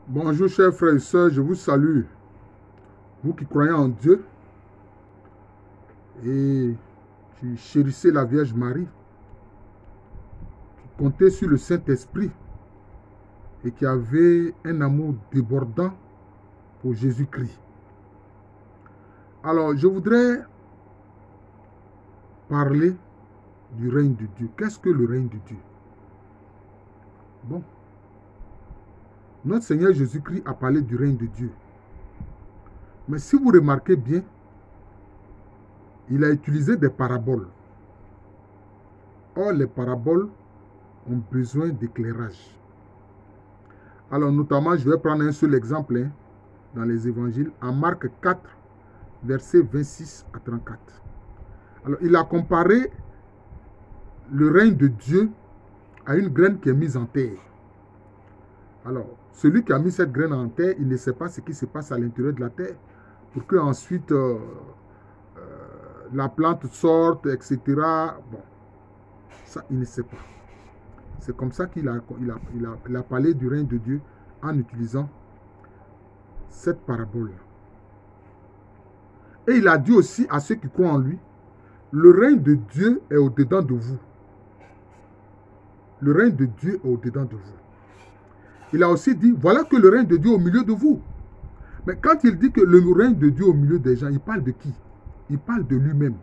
Bonjour chers frères et sœurs, je vous salue. Vous qui croyez en Dieu et qui chérissez la Vierge Marie, qui comptez sur le Saint-Esprit et qui avez un amour débordant pour Jésus-Christ. Alors, je voudrais parler du règne de Dieu. Qu'est-ce que le règne de Dieu? Bon, notre Seigneur Jésus-Christ a parlé du règne de Dieu. Mais si vous remarquez bien, il a utilisé des paraboles. Or, les paraboles ont besoin d'éclairage. Alors, notamment, je vais prendre un seul exemple dans les évangiles, en Marc 4, versets 26 à 34. Alors, il a comparé le règne de Dieu à une graine qui est mise en terre. Alors, celui qui a mis cette graine en terre, il ne sait pas ce qui se passe à l'intérieur de la terre, pour que ensuite la plante sorte, etc. Bon, ça, il ne sait pas. C'est comme ça qu'il a parlé du règne de Dieu en utilisant cette parabole. Et il a dit aussi à ceux qui croient en lui, le règne de Dieu est au-dedans de vous. Le règne de Dieu est au-dedans de vous. Il a aussi dit, voilà que le règne de Dieu est au milieu de vous. Mais quand il dit que le règne de Dieu est au milieu des gens, il parle de qui? Il parle de lui-même.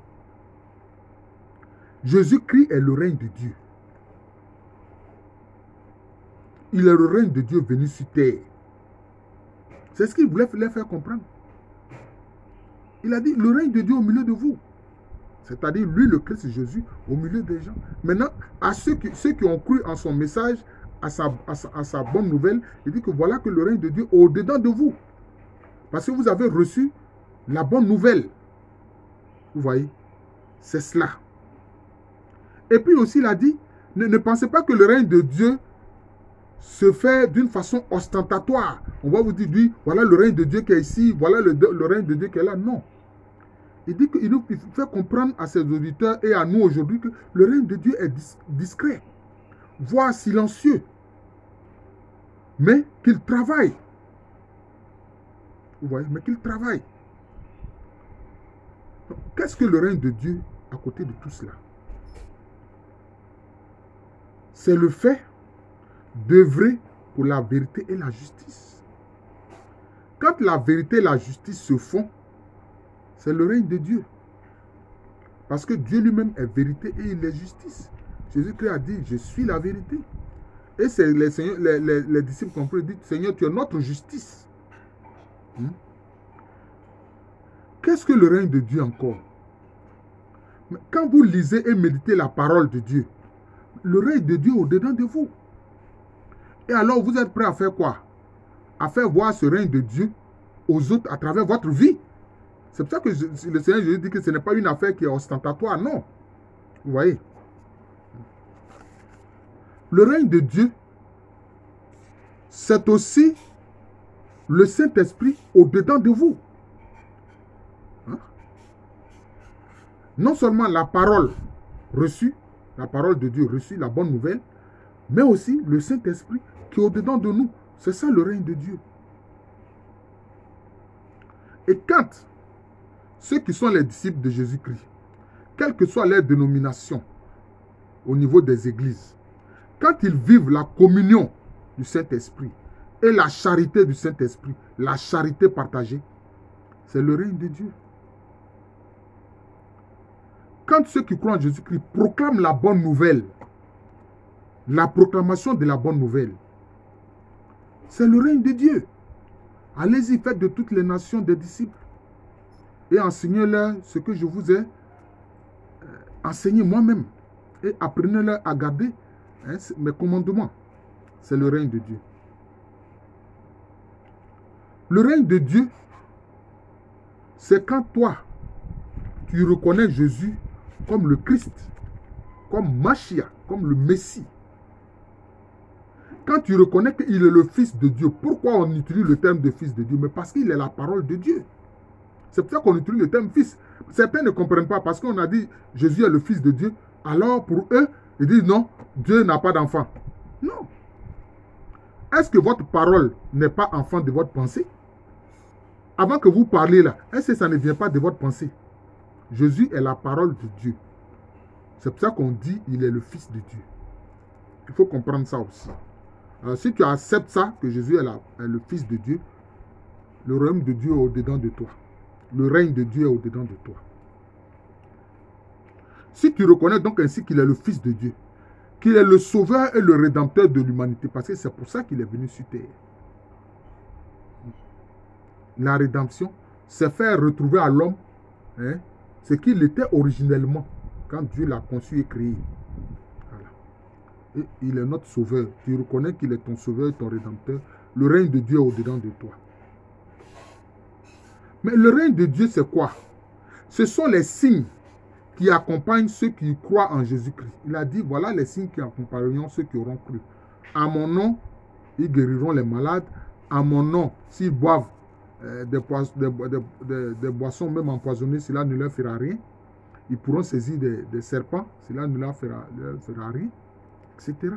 Jésus-Christ est le règne de Dieu. Il est le règne de Dieu venu sur terre. C'est ce qu'il voulait les faire comprendre. Il a dit, le règne de Dieu au milieu de vous. C'est-à-dire, lui, le Christ Jésus, au milieu des gens. Maintenant, à ceux qui ont cru en son message, à sa bonne nouvelle, il dit que voilà que le règne de Dieu est au-dedans de vous. Parce que vous avez reçu la bonne nouvelle. Vous voyez, c'est cela. Et puis aussi, il a dit, ne pensez pas que le règne de Dieu se fait d'une façon ostentatoire. On va vous dire, oui, voilà le règne de Dieu qui est ici, voilà le règne de Dieu qui est là. Non. Il dit qu'il fait comprendre à ses auditeurs et à nous aujourd'hui que le règne de Dieu est discret, voire silencieux, mais qu'il travaille. Vous voyez, mais qu'il travaille. Qu'est-ce que le règne de Dieu à côté de tout cela? C'est le fait d'œuvrer pour la vérité et la justice. Quand la vérité et la justice se font, c'est le règne de Dieu. Parce que Dieu lui-même est vérité et il est justice. Jésus-Christ a dit, je suis la vérité. Et c'est les disciples qui ont dit, Seigneur, tu es notre justice. Qu'est-ce que le règne de Dieu encore? Quand vous lisez et méditez la parole de Dieu, le règne de Dieu est au-dedans de vous. Et alors, vous êtes prêt à faire quoi? À faire voir ce règne de Dieu aux autres à travers votre vie. C'est pour ça que le Seigneur Jésus dit que ce n'est pas une affaire qui est ostentatoire, non. Vous voyez? Le règne de Dieu, c'est aussi le Saint-Esprit au-dedans de vous. Non seulement la parole reçue, la parole de Dieu reçue, la bonne nouvelle, mais aussi le Saint-Esprit qui est au-dedans de nous. C'est ça le règne de Dieu. Et quand ceux qui sont les disciples de Jésus-Christ, quelle que soit leur dénomination au niveau des églises, quand ils vivent la communion du Saint-Esprit et la charité du Saint-Esprit, la charité partagée, c'est le règne de Dieu. Quand ceux qui croient en Jésus-Christ proclament la bonne nouvelle, la proclamation de la bonne nouvelle, c'est le règne de Dieu. Allez-y, faites de toutes les nations des disciples et enseignez-leur ce que je vous ai enseigné moi-même et apprenez-leur à garder mes commandements. C'est le règne de Dieu. Le règne de Dieu, c'est quand toi, tu reconnais Jésus comme le Christ, comme Mashiach, comme le Messie. Quand tu reconnais qu'il est le Fils de Dieu, pourquoi on utilise le terme de Fils de Dieu? Mais parce qu'il est la parole de Dieu. C'est pour ça qu'on utilise le terme Fils. Certains ne comprennent pas parce qu'on a dit Jésus est le Fils de Dieu. Alors pour eux, ils disent non, Dieu n'a pas d'enfant. Non. Est-ce que votre parole n'est pas enfant de votre pensée? Avant que vous parliez là, est-ce que ça ne vient pas de votre pensée? Jésus est la parole de Dieu. C'est pour ça qu'on dit qu'il est le Fils de Dieu. Il faut comprendre ça aussi. Alors, si tu acceptes ça, que Jésus est le Fils de Dieu, le royaume de Dieu est au-dedans de toi. Le règne de Dieu est au-dedans de toi. Si tu reconnais donc ainsi qu'il est le Fils de Dieu, qu'il est le sauveur et le rédempteur de l'humanité, parce que c'est pour ça qu'il est venu sur terre. La rédemption, c'est faire retrouver à l'homme ce qu'il était originellement quand Dieu l'a conçu et créé. Voilà. Et il est notre sauveur. Tu reconnais qu'il est ton sauveur et ton rédempteur. Le règne de Dieu est au-dedans de toi. Mais le règne de Dieu, c'est quoi? Ce sont les signes qui accompagnent ceux qui croient en Jésus-Christ. Il a dit, voilà les signes qui accompagneront ceux qui auront cru. À mon nom, ils guériront les malades. À mon nom, s'ils boivent des boissons même empoisonnées, cela ne leur fera rien. Ils pourront saisir des serpents, cela ne leur fera rien, etc.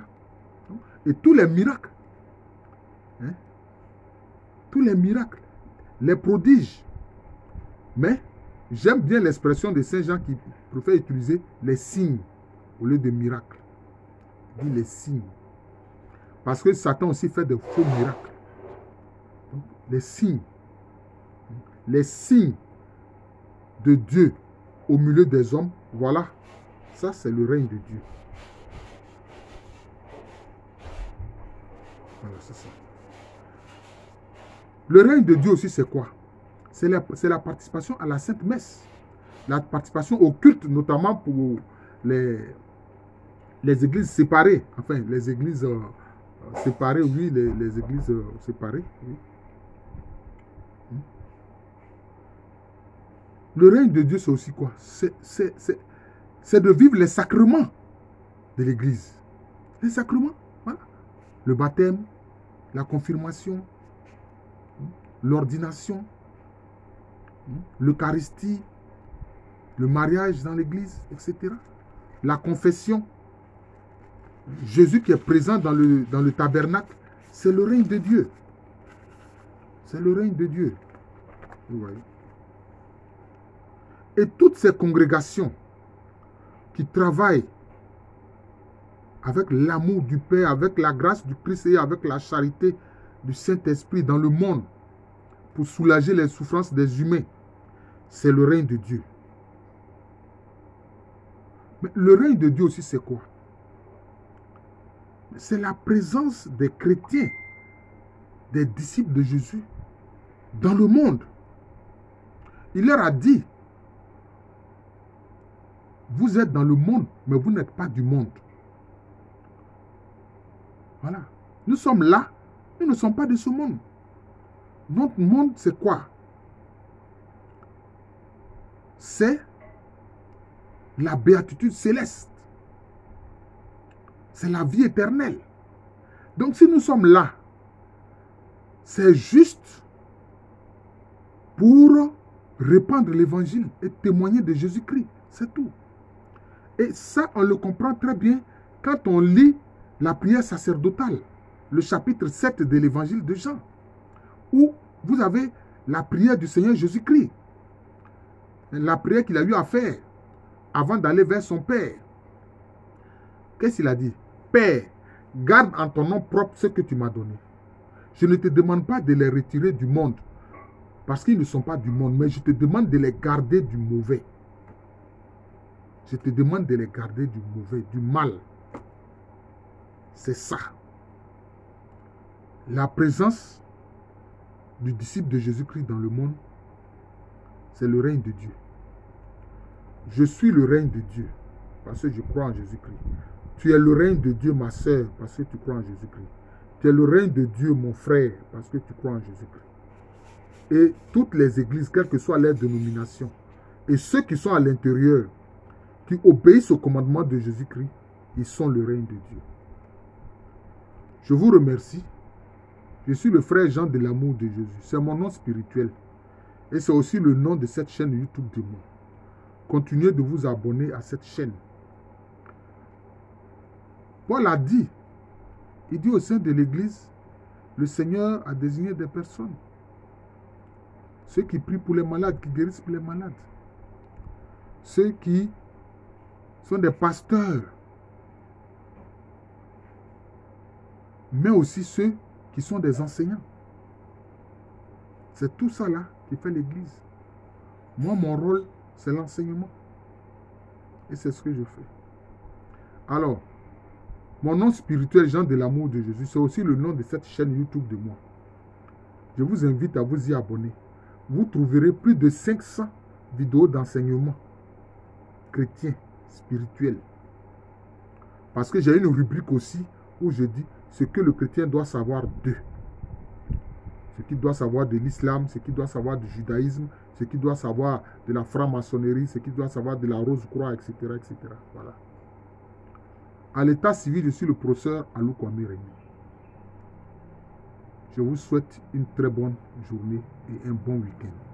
Et tous les miracles, tous les miracles, les prodiges. Mais j'aime bien l'expression de Saint Jean qui préfère utiliser les signes au lieu de miracles. Il dit les signes. Parce que Satan aussi fait de faux miracles. Donc, les signes de Dieu au milieu des hommes, voilà, ça c'est le règne de Dieu. Voilà, c'est ça. Le règne de Dieu aussi, c'est quoi? C'est la participation à la Sainte Messe. La participation au culte, notamment pour les églises séparées. Enfin, les églises séparées, oui, les églises séparées. Oui. Le règne de Dieu, c'est aussi quoi? C'est de vivre les sacrements de l'église. Les sacrements, voilà. Le baptême, la confirmation, l'ordination, l'eucharistie, le mariage dans l'église, etc. La confession. Jésus qui est présent dans le tabernacle, c'est le règne de Dieu. C'est le règne de Dieu. Vous voyez. Et toutes ces congrégations qui travaillent avec l'amour du Père, avec la grâce du Christ et avec la charité du Saint-Esprit dans le monde pour soulager les souffrances des humains, c'est le règne de Dieu. Mais le règne de Dieu aussi, c'est quoi? C'est la présence des chrétiens, des disciples de Jésus dans le monde. Il leur a dit, vous êtes dans le monde, mais vous n'êtes pas du monde. Voilà. Nous sommes là, nous ne sommes pas de ce monde. Notre monde, c'est quoi? C'est la béatitude céleste. C'est la vie éternelle. Donc si nous sommes là, c'est juste pour répandre l'évangile et témoigner de Jésus-Christ. C'est tout. Et ça, on le comprend très bien quand on lit la prière sacerdotale, le chapitre 7 de l'évangile de Jean, où vous avez la prière du Seigneur Jésus-Christ. La prière qu'il a eu à faire avant d'aller vers son Père. Qu'est-ce qu'il a dit? Père, garde en ton nom propre ce que tu m'as donné. Je ne te demande pas de les retirer du monde, parce qu'ils ne sont pas du monde, mais je te demande de les garder du mauvais. Je te demande de les garder du mauvais, du mal. C'est ça. La présence du disciple de Jésus-Christ dans le monde, c'est le règne de Dieu. Je suis le règne de Dieu, parce que je crois en Jésus-Christ. Tu es le règne de Dieu, ma soeur, parce que tu crois en Jésus-Christ. Tu es le règne de Dieu, mon frère, parce que tu crois en Jésus-Christ. Et toutes les églises, quelle que soit leur dénomination, et ceux qui sont à l'intérieur, qui obéissent au commandement de Jésus-Christ, ils sont le règne de Dieu. Je vous remercie. Je suis le frère Jean de l'amour de Jésus. C'est mon nom spirituel. Et c'est aussi le nom de cette chaîne YouTube de moi. Continuez de vous abonner à cette chaîne. Paul a dit, il dit au sein de l'église, Le Seigneur a désigné des personnes. Ceux qui prient pour les malades, qui guérissent pour les malades. Ceux qui sont des pasteurs. Mais aussi ceux qui sont des enseignants. C'est tout ça là qui fait l'Église. Moi, mon rôle, c'est l'enseignement. Et c'est ce que je fais. Alors, mon nom spirituel, Jean de l'amour de Jésus, c'est aussi le nom de cette chaîne YouTube de moi. Je vous invite à vous y abonner. Vous trouverez plus de 500 vidéos d'enseignement chrétien, spirituel. Parce que j'ai une rubrique aussi où je dis ce que le chrétien doit savoir d'eux. Ce qu'il doit savoir de l'islam, ce qu'il doit savoir du judaïsme, ce qu'il doit savoir de la franc-maçonnerie, ce qu'il doit savoir de la Rose-Croix, etc., etc. Voilà. À l'état civil, je suis le professeur Alou Kwame Rémy. Je vous souhaite une très bonne journée et un bon week-end.